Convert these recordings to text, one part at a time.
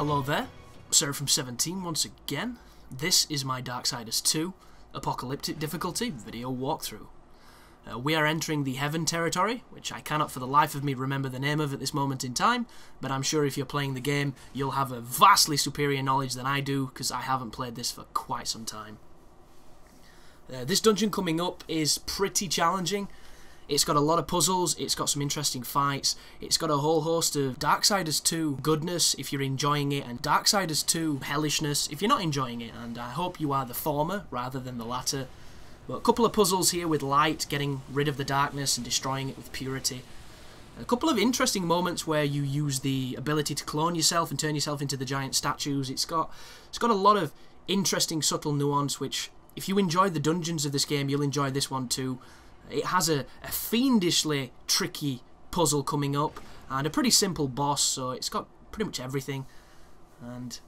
Hello there, Seraphim17 once again. This is my Darksiders 2 Apocalyptic difficulty video walkthrough. We are entering the Heaven territory, which I cannot for the life of me remember the name of at this moment in time, but I'm sure if you're playing the game, you'll have a vastly superior knowledge than I do, because I haven't played this for quite some time. This dungeon coming up is pretty challenging. It's got a lot of puzzles, it's got some interesting fights, it's got a whole host of Darksiders 2 goodness if you're enjoying it, and Darksiders 2 hellishness if you're not enjoying it, and I hope you are the former rather than the latter. But a couple of puzzles here with light, getting rid of the darkness and destroying it with purity. A couple of interesting moments where you use the ability to clone yourself and turn yourself into the giant statues. It's got a lot of interesting subtle nuance which, if you enjoy the dungeons of this game, you'll enjoy this one too. It has a fiendishly tricky puzzle coming up and a pretty simple boss, so it's got pretty much everything. And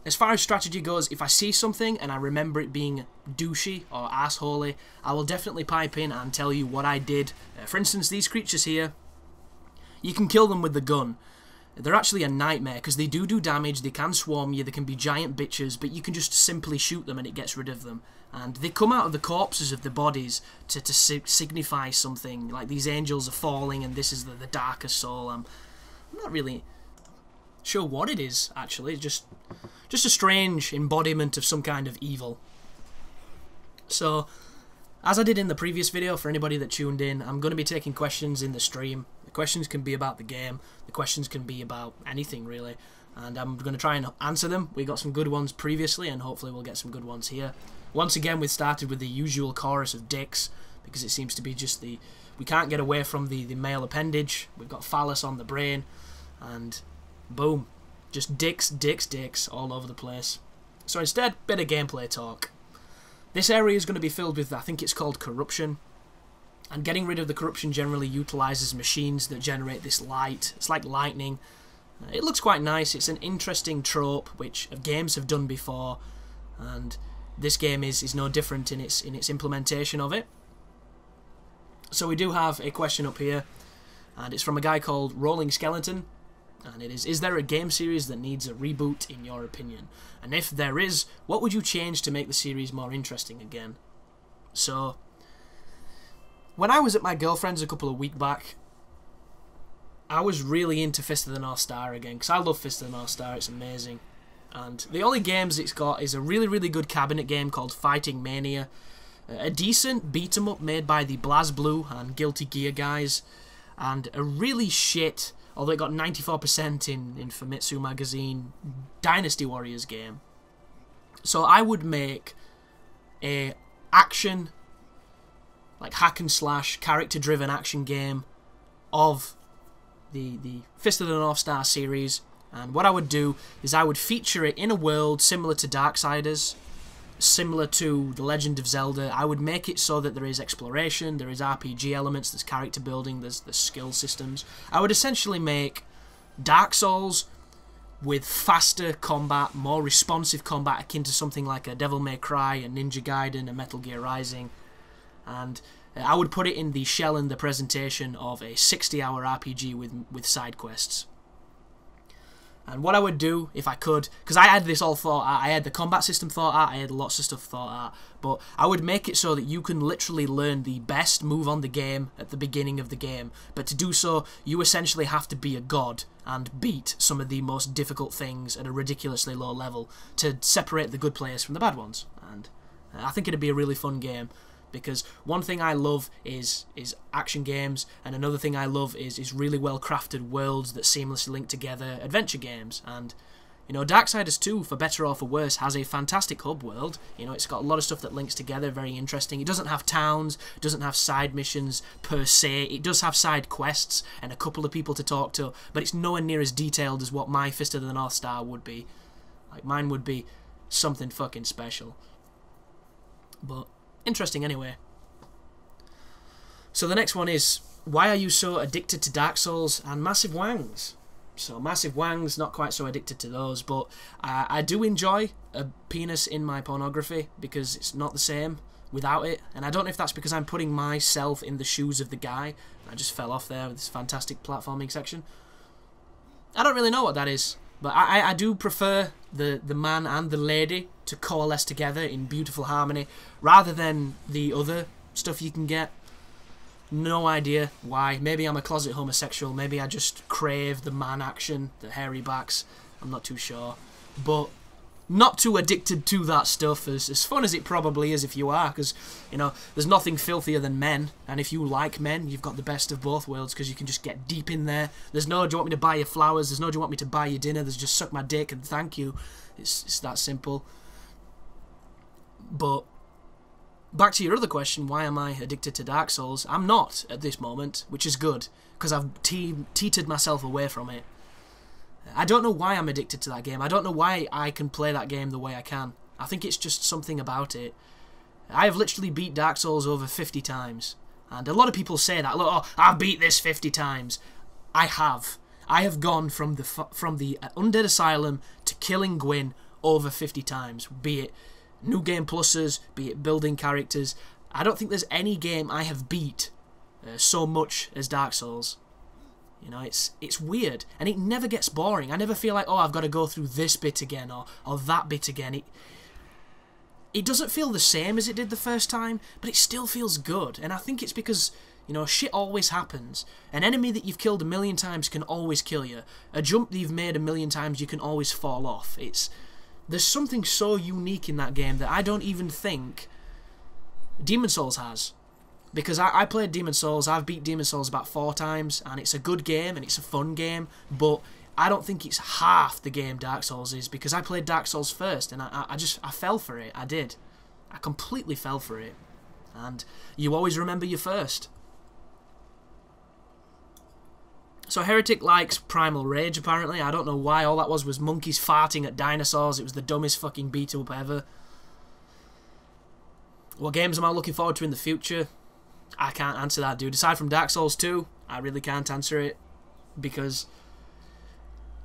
as far as strategy goes, if I see something and I remember it being douchey or assholey, I will definitely pipe in and tell you what I did. For instance, these creatures here, you can kill them with the gun. They're actually a nightmare because they do damage, they can swarm you, they can be giant bitches, but you can just simply shoot them and it gets rid of them. And they come out of the corpses of the bodies to signify something, like these angels are falling and this is the darker soul. I'm not really sure what it is, actually. It's just a strange embodiment of some kind of evil. So, as I did in the previous video, for anybody that tuned in, I'm going to be taking questions in the stream. The questions can be about the game, the questions can be about anything really, and I'm going to try and answer them. We got some good ones previously, and hopefully we'll get some good ones here. Once again, we started with the usual chorus of dicks, because it seems to be just we can't get away from the male appendage. We've got phallus on the brain, and boom, just dicks, dicks, dicks all over the place. So instead, bit of gameplay talk. This area is going to be filled with, I think it's called corruption, and getting rid of the corruption generally utilises machines that generate this light. It's like lightning. It looks quite nice. It's an interesting trope which games have done before, and this game is no different in its implementation of it. So we do have a question up here, and it's from a guy called Rolling Skeleton, and it is there a game series that needs a reboot in your opinion? And if there is, what would you change to make the series more interesting again? So, when I was at my girlfriend's a couple of weeks back, I was really into Fist of the North Star again, because I love Fist of the North Star, it's amazing. And the only games it's got is a really good cabinet game called Fighting Mania, a decent beat-em-up made by the BlazBlue and Guilty Gear guys, and a really shit, although it got 94% in Famitsu magazine, Dynasty Warriors game. So I would make a action, like hack and slash, character-driven action game of the Fist of the North Star series. And what I would do is I would feature it in a world similar to Darksiders, similar to The Legend of Zelda. I would make it so that there is exploration, there is RPG elements, there's character building, there's skill systems. I would essentially make Dark Souls with faster combat, more responsive combat akin to something like a Devil May Cry, a Ninja Gaiden, a Metal Gear Rising. And I would put it in the shell and the presentation of a 60-hour RPG with side quests. And what I would do, if I could, because I had this all thought out, I had the combat system thought out, I had lots of stuff thought out, but I would make it so that you can literally learn the best move on the game at the beginning of the game. But to do so, you essentially have to be a god and beat some of the most difficult things at a ridiculously low level to separate the good players from the bad ones. And I think it'd be a really fun game, because one thing I love is action games, and another thing I love is really well crafted worlds that seamlessly link together adventure games. And you know, Darksiders 2, for better or for worse, has a fantastic hub world. You know, it's got a lot of stuff that links together, very interesting. It doesn't have towns, doesn't have side missions per se. It does have side quests and a couple of people to talk to, but it's nowhere near as detailed as what my Fist of the North Star would be. Like, mine would be something fucking special. But interesting anyway. So the next one is, why are you so addicted to Dark Souls and Massive Wangs? So Massive Wangs, not quite so addicted to those, but I do enjoy a penis in my pornography because it's not the same without it. And I don't know if that's because I'm putting myself in the shoes of the guy. I just fell off there with this fantastic platforming section. I don't really know what that is. But I do prefer the man and the lady to coalesce together in beautiful harmony, rather than the other stuff you can get. No idea why. Maybe I'm a closet homosexual. Maybe I just crave the man action, the hairy backs. I'm not too sure. But not too addicted to that stuff, as fun as it probably is if you are, because, you know, there's nothing filthier than men, and if you like men, you've got the best of both worlds, because you can just get deep in there. There's no, do you want me to buy you flowers? There's no, do you want me to buy you dinner? There's just suck my dick and thank you. It's that simple. But back to your other question, why am I addicted to Dark Souls? I'm not at this moment, which is good, because I've teetered myself away from it. I don't know why I'm addicted to that game. I don't know why I can play that game the way I can. I think it's just something about it. I have literally beat Dark Souls over 50 times. And a lot of people say that, oh, I've beat this 50 times. I have. I have gone from the Undead Asylum to killing Gwyn over 50 times. Be it New Game Pluses, be it building characters. I don't think there's any game I have beat so much as Dark Souls. You know, it's weird, and it never gets boring. I never feel like, oh, I've got to go through this bit again, or that bit again. It doesn't feel the same as it did the first time, but it still feels good, and I think it's because, you know, shit always happens. An enemy that you've killed 1,000,000 times can always kill you. A jump that you've made 1,000,000 times, you can always fall off. There's something so unique in that game that I don't even think Demon Souls has. Because I played Demon Souls, I've beat Demon Souls about 4 times, and it's a good game, and it's a fun game, but I don't think it's half the game Dark Souls is, because I played Dark Souls first, and I fell for it, I did. I completely fell for it. And you always remember your first. So Heretic likes Primal Rage, apparently. I don't know why. All that was monkeys farting at dinosaurs. It was the dumbest fucking beat-up ever. What games am I looking forward to in the future? I can't answer that, dude. Aside from Dark Souls 2, I really can't answer it, because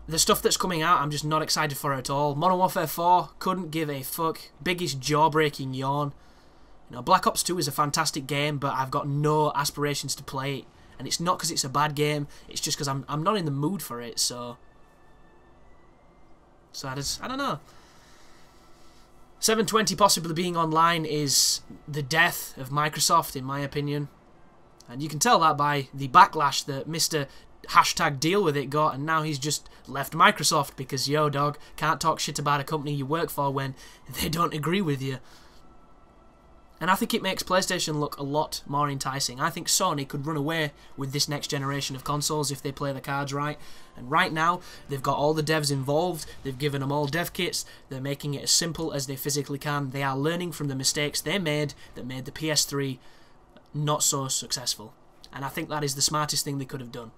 the stuff that's coming out, I'm just not excited for at all. Modern Warfare 4, couldn't give a fuck. Biggest jaw-breaking yawn. You know, Black Ops 2 is a fantastic game, but I've got no aspirations to play it. And it's not because it's a bad game, it's just because I'm not in the mood for it, so I don't know. 720 possibly being online is the death of Microsoft, in my opinion. And you can tell that by the backlash that Mr. #deal-with-it got, and now he's just left Microsoft because, yo, dog, can't talk shit about a company you work for when they don't agree with you. And I think it makes PlayStation look a lot more enticing. I think Sony could run away with this next generation of consoles if they play the cards right. And right now, they've got all the devs involved, they've given them all dev kits, they're making it as simple as they physically can. They are learning from the mistakes they made that made the PS3 not so successful. And I think that is the smartest thing they could have done.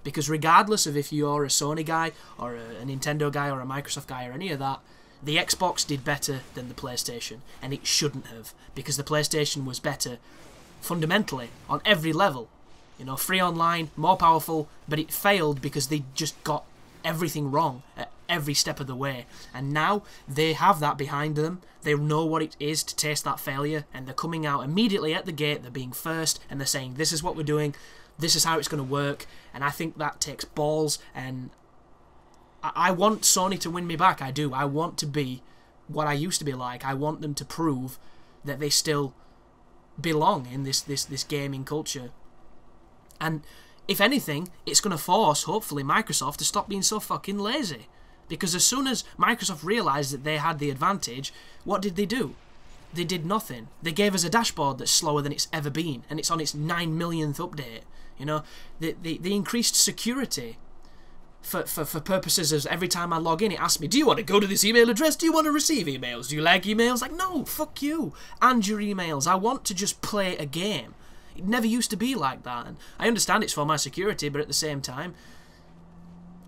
Because regardless of if you're a Sony guy, or a Nintendo guy, or a Microsoft guy, or any of that, the Xbox did better than the PlayStation, and it shouldn't have, because the PlayStation was better fundamentally on every level. You know, free online, more powerful, but it failed because they just got everything wrong at every step of the way. And now they have that behind them. They know what it is to taste that failure, and they're coming out immediately at the gate. They're being first, and they're saying, this is what we're doing, this is how it's going to work. And I think that takes balls, and I want Sony to win me back. I do. I want to be what I used to be like. I want them to prove that they still belong in this gaming culture. And if anything, it's going to force, hopefully, Microsoft to stop being so fucking lazy. Because as soon as Microsoft realised that they had the advantage, what did they do? They did nothing. They gave us a dashboard that's slower than it's ever been, and it's on its 9 millionth update. You know, they increased security. For purposes of every time I log in, it asks me, do you want to go to this email address? Do you want to receive emails? Do you like emails? Like, no, fuck you. And your emails. I want to just play a game. It never used to be like that. And I understand it's for my security, but at the same time,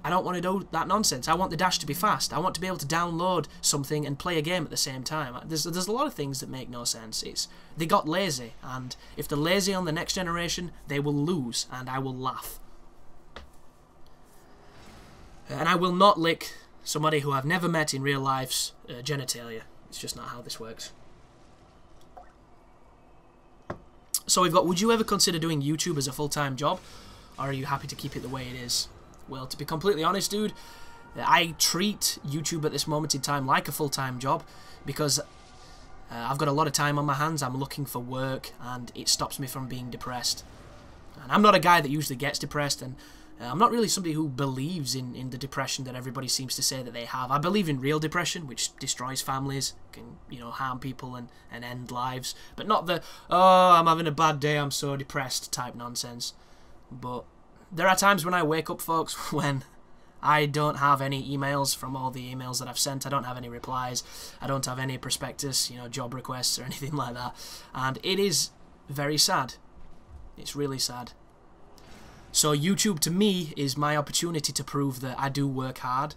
I don't want to do that nonsense. I want the dash to be fast. I want to be able to download something and play a game at the same time. There's a lot of things that make no sense. They got lazy, and if they're lazy on the next generation, they will lose, and I will laugh. And I will not lick somebody who I've never met in real life's genitalia. It's just not how this works. So we've got, would you ever consider doing YouTube as a full-time job? Or are you happy to keep it the way it is? Well, to be completely honest, dude, I treat YouTube at this moment in time like a full-time job because I've got a lot of time on my hands. I'm looking for work, and it stops me from being depressed. And I'm not a guy that usually gets depressed, and I'm not really somebody who believes in the depression that everybody seems to say that they have. I believe in real depression, which destroys families, can, you know, harm people and end lives, but not the, oh, I'm having a bad day, I'm so depressed type nonsense. But there are times when I wake up, folks, when I don't have any emails from all the emails that I've sent. I don't have any replies. I don't have any prospectus, you know, job requests or anything like that. And it is very sad. It's really sad. So YouTube, to me, is my opportunity to prove that I do work hard.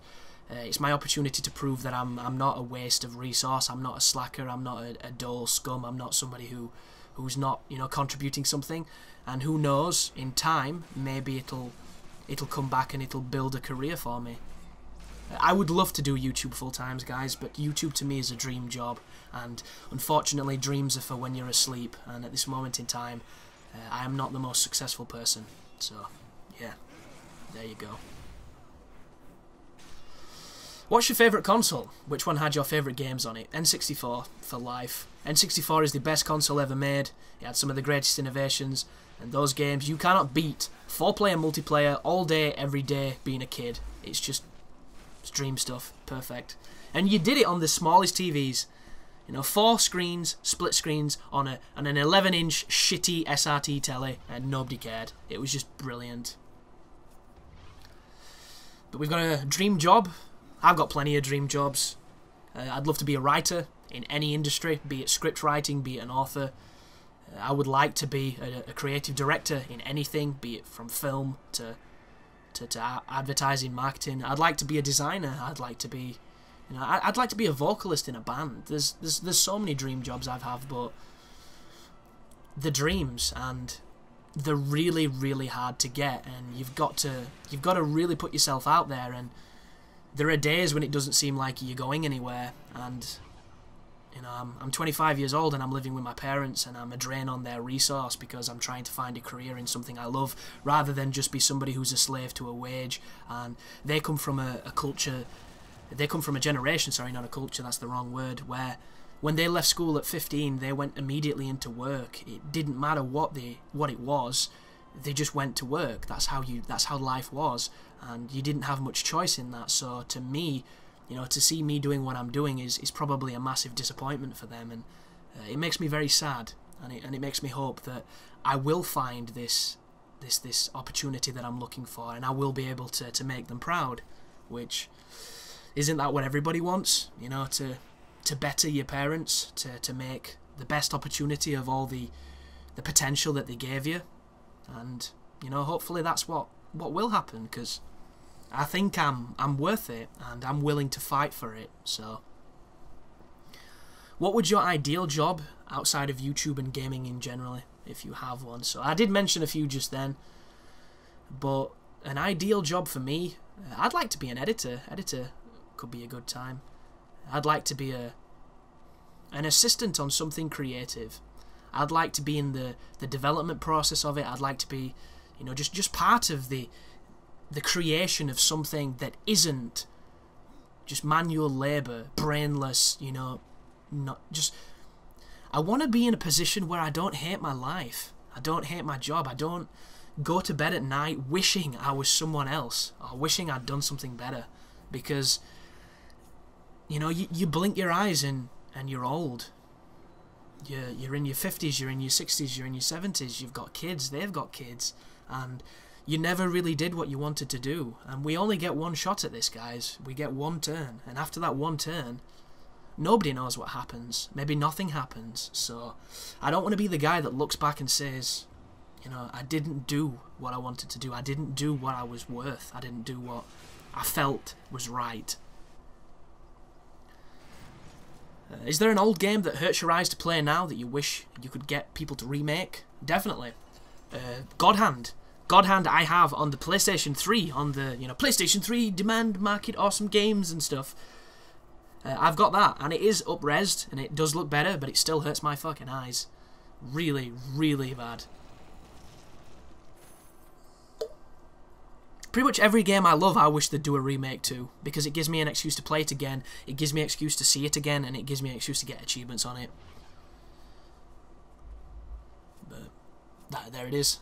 It's my opportunity to prove that I'm not a waste of resource. I'm not a slacker. I'm not a dull scum. I'm not somebody who's not, you know, contributing something. And who knows, in time, maybe it'll come back and it'll build a career for me. I would love to do YouTube full-time, guys, but YouTube to me is a dream job, and unfortunately dreams are for when you're asleep, and at this moment in time I am not the most successful person. So yeah, there you go. What's your favourite console? Which one had your favourite games on it? N64 for life. N64 is the best console ever made. It had some of the greatest innovations, and those games you cannot beat. 4-player multiplayer all day, every day, being a kid. It's dream stuff. Perfect. And you did it on the smallest TVs. You know, 4 screens, split screens, on an 11-inch shitty SRT telly, and nobody cared. It was just brilliant. But we've got a dream job. I've got plenty of dream jobs. I'd love to be a writer in any industry, be it script writing, be it an author. I would like to be a creative director in anything, be it from film to advertising, marketing. I'd like to be a designer. I'd like to be, you know, I'd like to be a vocalist in a band. There's so many dream jobs I've had, but the dreams, and they're really, really hard to get, and you've got to really put yourself out there. And there are days when it doesn't seem like you're going anywhere, and you know, I'm 25 years old and I'm living with my parents, and I'm a drain on their resource because I'm trying to find a career in something I love rather than just be somebody who's a slave to a wage. And they come from a culture, they come from a generation, sorry, not a culture, that's the wrong word, where when they left school at 15, they went immediately into work. It didn't matter what it was, they just went to work. That's how life was, and you didn't have much choice in that. So to me, you know, to see me doing what I'm doing is probably a massive disappointment for them, and it makes me very sad, and it makes me hope that I will find this opportunity that I'm looking for, and I will be able to make them proud. Which, isn't that what everybody wants? You know, to better your parents, to make the best opportunity of all the potential that they gave you, and you know, hopefully that's what will happen, because I think I'm worth it, and I'm willing to fight for it. So, what would your ideal job outside of YouTube and gaming in general, if you have one? So I did mention a few just then, but an ideal job for me, I'd like to be an editor. Editor could be a good time. I'd like to be an assistant on something creative. I'd like to be in the development process of it. I'd like to be, you know, just part of the creation of something that isn't just manual labour, brainless, you know, not just... I want to be in a position where I don't hate my life. I don't hate my job. I don't go to bed at night wishing I was someone else, or wishing I'd done something better. Because, you know, you blink your eyes and you're old. You're in your 50s, you're in your 60s, you're in your 70s, you've got kids, they've got kids, and you never really did what you wanted to do. And we only get one shot at this, guys. We get one turn, and after that one turn, nobody knows what happens. Maybe nothing happens. So I don't want to be the guy that looks back and says, you know, I didn't do what I wanted to do. I didn't do what I was worth. I didn't do what I felt was right. Is there an old game that hurts your eyes to play now that you wish you could get people to remake? Definitely. God Hand. God Hand I have on the PlayStation 3, on the, you know, PlayStation 3 demand market awesome games and stuff. I've got that, and it is up-resed, and it does look better, but it still hurts my fucking eyes. Really, really bad. pretty much every game I love, I wish they'd do a remake to, because it gives me an excuse to play it again, it gives me an excuse to see it again, and it gives me an excuse to get achievements on it. But there it is.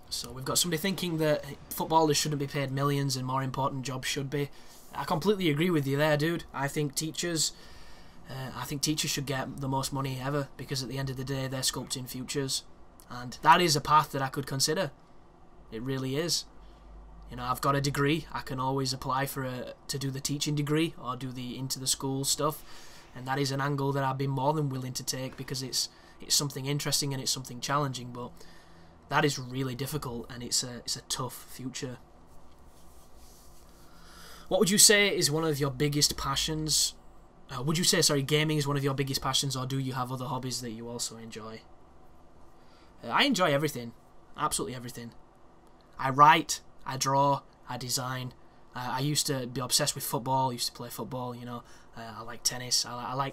So we've got somebody thinking that footballers shouldn't be paid millions and more important jobs should be. I completely agree with you there, dude. I think teachers should get the most money ever, because at the end of the day they're sculpting futures, and that is a path that I could consider. It really is. You know, I've got a degree. I can always apply to do the teaching degree or do the into the school stuff, and that is an angle that I've been more than willing to take, because it's something interesting and it's something challenging. But that is really difficult, and it's a tough future. What would you say is one of your biggest passions? Would you say, sorry, gaming is one of your biggest passions, or do you have other hobbies that you also enjoy? I enjoy everything, absolutely everything. I write, I draw, I design. I used to be obsessed with football. I used to play football. You know, I like tennis. I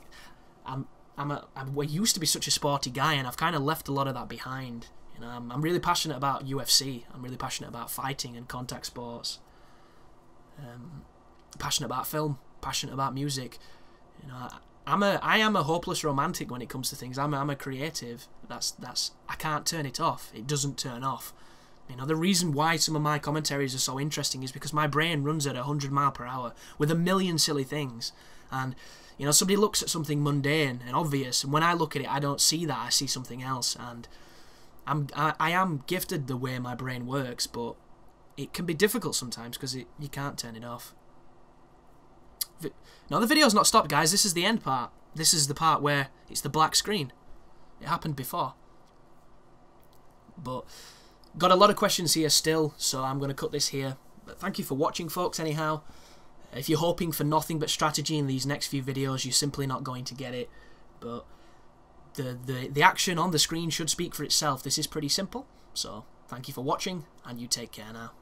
used to be such a sporty guy, and I've kind of left a lot of that behind. You know, I'm really passionate about UFC. I'm really passionate about fighting and contact sports. Passionate about film. Passionate about music. You know, I am a hopeless romantic when it comes to things. I'm a creative. I can't turn it off. It doesn't turn off. You know, the reason why some of my commentaries are so interesting is because my brain runs at 100 mph with a million silly things. And, you know, somebody looks at something mundane and obvious, and when I look at it, I don't see that. I see something else. And I am gifted the way my brain works, but it can be difficult sometimes because you can't turn it off. Now, the video's not stopped, guys. This is the end part. This is the part where it's the black screen. It happened before. But got a lot of questions here still, so I'm going to cut this here. But thank you for watching, folks, anyhow. If you're hoping for nothing but strategy in these next few videos, you're simply not going to get it. But the action on the screen should speak for itself. This is pretty simple. So thank you for watching, and you take care now.